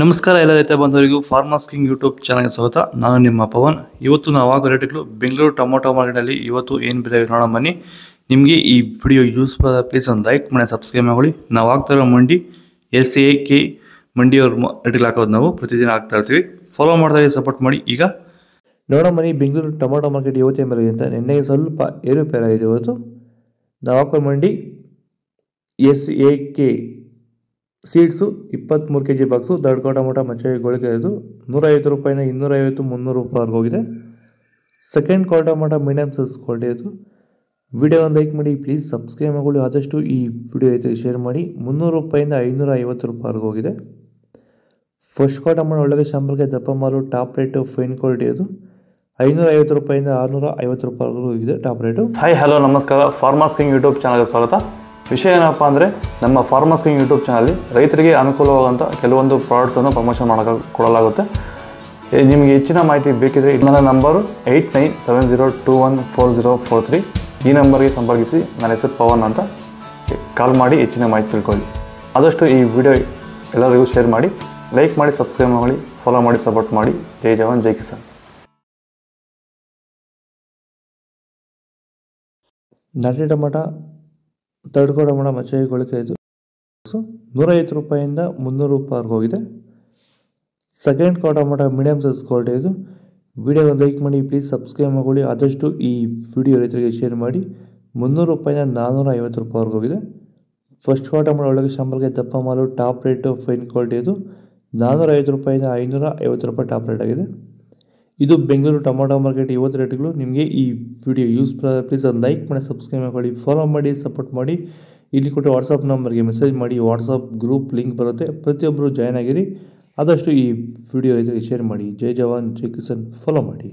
ನಮಸ್ಕಾರ ಎಲ್ಲ ರೈತ ಬಂಧುವರಿಗೂ ಫಾರ್ಮರ್ಸ್ ಕಿಂಗ್ ಯೂಟ್ಯೂಬ್ ಚಾನಲ್ಗೆ ಸ್ವಾಗತ. ನಾನು ನಿಮ್ಮ ಪವನ್. ಇವತ್ತು ನಾವು ಆಗೋ ರೇಟ್ಗಳು ಬೆಂಗಳೂರು ಟೊಮೊಟೊ ಮಾರ್ಕೆಟಲ್ಲಿ ಇವತ್ತು ಏನು ಬೆಲೆ ನೋಡೋಣ ಬನ್ನಿ. ನಿಮಗೆ ಈ ವಿಡಿಯೋ ಯೂಸ್ಫುಲ್ ಆದ ಪ್ಲೀಸ್ ಒಂದು ಲೈಕ್ ಮಾಡಿ ಸಬ್ಸ್ಕ್ರೈಬ್ ಮಾಡಿ. ನಾವು ಆಗ್ತಾಯಿರೋ ಮಂಡಿ SAK ಮಂಡಿಯವ್ರ ರೇಟ್ಗಳು ಹಾಕೋದು ನಾವು ಪ್ರತಿದಿನ ಆಗ್ತಾ ಇರ್ತೀವಿ. ಫಾಲೋ ಮಾಡ್ತಾ ಸಪೋರ್ಟ್ ಮಾಡಿ. ಈಗ ನೋಡೋಣ ಬನ್ನಿ ಬೆಂಗಳೂರು ಟೊಮೊಟೊ ಮಾರ್ಕೆಟ್ ಇವತ್ತೇನು ಬೆಲೆ ಅಂತ. ನಿನ್ನೆಗೆ ಸ್ವಲ್ಪ ಏರುಪೇರಾಗಿದೆ. ಇವತ್ತು ನಾವು ಹಾಕೋ ಮಂಡಿ SAK ಸೀಡ್ಸು 23 kg ಬಾಕ್ಸು ದಡ್ಕೋ ಟೊಮೊಟೊ ಮಚ್ಚೆ ಗೋಳಿಕೆ ಇದು 150 ರೂಪಾಯಿಂದ 250 300 ರೂಪಾಯಿವರೆಗೆ ಹೋಗಿದೆ. ಸೆಕೆಂಡ್ ಕ್ವಾಲ್ ಟೊಮೊಟೊ ಮೀಡಿಯಮ್ ಸೈಜ್ ಕ್ವಾಲಿಟಿ ಇದು. ವಿಡಿಯೋ ಒಂದು ಲೈಕ್ ಮಾಡಿ, ಪ್ಲೀಸ್ ಸಬ್ಸ್ಕ್ರೈಬ್ ಮಾಡಿ. ಆದಷ್ಟು ಈ ವಿಡಿಯೋ ಐತೆ ಶೇರ್ ಮಾಡಿ. 300 ರೂಪಾಯಿಂದ 550 ರೂಪಾಯಿವರೆಗೆ ಹೋಗಿದೆ. ಫಸ್ಟ್ ಕ್ವಾಲ್ ಟೊಮೊಟೊ ಒಳ್ಳೆ ಶಾಂಪಲ್ಗೆ ದಪ್ಪ ಮಾಲು ಟಾಪ್ ರೇಟು ಫೈನ್ ಕ್ವಾಲಿಟಿ ಇದು 550 ರೂಪಾಯಿಂದ 650 ರೂಪಾಯಿವರೆಗೂ ಹೋಗಿದೆ ಟಾಪ್ ರೇಟು. ಹಾಯ್ ಹಲೋ ನಮಸ್ಕಾರ. ಫಾರ್ಮರ್ಸ್ ಕಿಂಗ್ ಯೂಟ್ಯೂಬ್ ಚಾನಲ್ಗೆ ಸ್ವಾಗತ. ವಿಷಯ ಏನಪ್ಪ ಅಂದರೆ, ನಮ್ಮ ಫಾರ್ಮರ್ಸ್ ಕಿಂಗ್ ಯೂಟ್ಯೂಬ್ ಚಾನಲ್ಲಿ ರೈತರಿಗೆ ಅನುಕೂಲವಾದಂಥ ಕೆಲವೊಂದು ಪ್ರಾಡಕ್ಟ್ಸನ್ನು ಪ್ರಮೋಷನ್ ಕೊಡಲಾಗುತ್ತೆ. ನಿಮಗೆ ಹೆಚ್ಚಿನ ಮಾಹಿತಿ ಬೇಕಿದ್ರೆ ನನ್ನ ನಂಬರು 8970214043. ಈ ನಂಬರ್ಗೆ ಸಂಪರ್ಕಿಸಿ. ನನ್ನ ಹೆಸರು ಪವನ್ ಅಂತ. ಕಾಲ್ ಮಾಡಿ ಹೆಚ್ಚಿನ ಮಾಹಿತಿ ತಿಳ್ಕೊಳ್ಳಿ. ಆದಷ್ಟು ಈ ವಿಡಿಯೋ ಎಲ್ಲರಿಗೂ ಶೇರ್ ಮಾಡಿ, ಲೈಕ್ ಮಾಡಿ, ಸಬ್ಸ್ಕ್ರೈಬ್ ಮಾಡಿ, ಫಾಲೋ ಮಾಡಿ, ಸಪೋರ್ಟ್ ಮಾಡಿ. ಜೈ ಜವಾನ್ ಜೈ ಕಿಸಾನ್. ನಾಟಿ ಟೊಮೊಟೊ ತಡ್ಕೋ ಟೊಮೊಟೊ ಮಚ್ಚೆ ಗೋಳಿಕೆ ಇದು 150 ರೂಪಾಯಿಂದ 300 ರೂಪಾಯಿವರೆಗೆ ಹೋಗಿದೆ. ಸೆಕೆಂಡ್ ಕ್ವಾಲ್ ಟೊಮೊಟೊ ಮೀಡಿಯಮ್ ಸೈಜ್ ಕ್ವಾಲಿಟಿ ಇದು. ವಿಡಿಯೋ ಲೈಕ್ ಮಾಡಿ, ಪ್ಲೀಸ್ ಸಬ್ಸ್ಕ್ರೈಬ್ ಮಾಡಿ. ಆದಷ್ಟು ಈ ವಿಡಿಯೋ ರೈತರಿಗೆ ಶೇರ್ ಮಾಡಿ. 300 ರೂಪಾಯಿಂದ 450 ರೂಪಾಯಿವರೆಗೆ ಹೋಗಿದೆ. ಫಸ್ಟ್ ಕ್ವಾಲ್ ಟೊಮೊಟೊ ಒಳಗೆ ಶಾಂಪಲ್ಗೆ ದಪ್ಪ ಮಾಲು ಟಾಪ್ ರೇಟು ಫೈನ್ ಕ್ವಾಲಿಟಿ ಇದು 450 ರೂಪಾಯಿಂದ 550 ರೂಪಾಯಿ ಟಾಪ್ ರೇಟ್ ಆಗಿದೆ. ಇದು ಬೆಂಗಳೂರು ಟೊಮೊಟೊ ಮಾರ್ಕೆಟ್ ಇವತ್ತು ರೇಟ್ಗಳು. ನಿಮಗೆ ಈ ವಿಡಿಯೋ ಯೂಸ್ಫುಲ್ ಆದರೆ ಪ್ಲೀಸ್ ಒಂದು ಲೈಕ್ ಮಾಡಿ, ಸಬ್ಸ್ಕ್ರೈಬ್ ಮಾಡಿ, ಫಾಲೋ ಮಾಡಿ, ಸಪೋರ್ಟ್ ಮಾಡಿ. ಇಲ್ಲಿ ಕೊಟ್ಟು ವಾಟ್ಸಪ್ ನಂಬರ್ಗೆ ಮೆಸೇಜ್ ಮಾಡಿ. ವಾಟ್ಸಪ್ ಗ್ರೂಪ್ ಲಿಂಕ್ ಬರುತ್ತೆ, ಪ್ರತಿಯೊಬ್ಬರು ಜಾಯ್ನ್ ಆಗಿರಿ. ಆದಷ್ಟು ಈ ವಿಡಿಯೋ ರೈತರಿಗೆ ಶೇರ್ ಮಾಡಿ. ಜೈ ಜವಾನ್ ಜೈ ಕಿಸಾನ್. ಫಾಲೋ ಮಾಡಿ.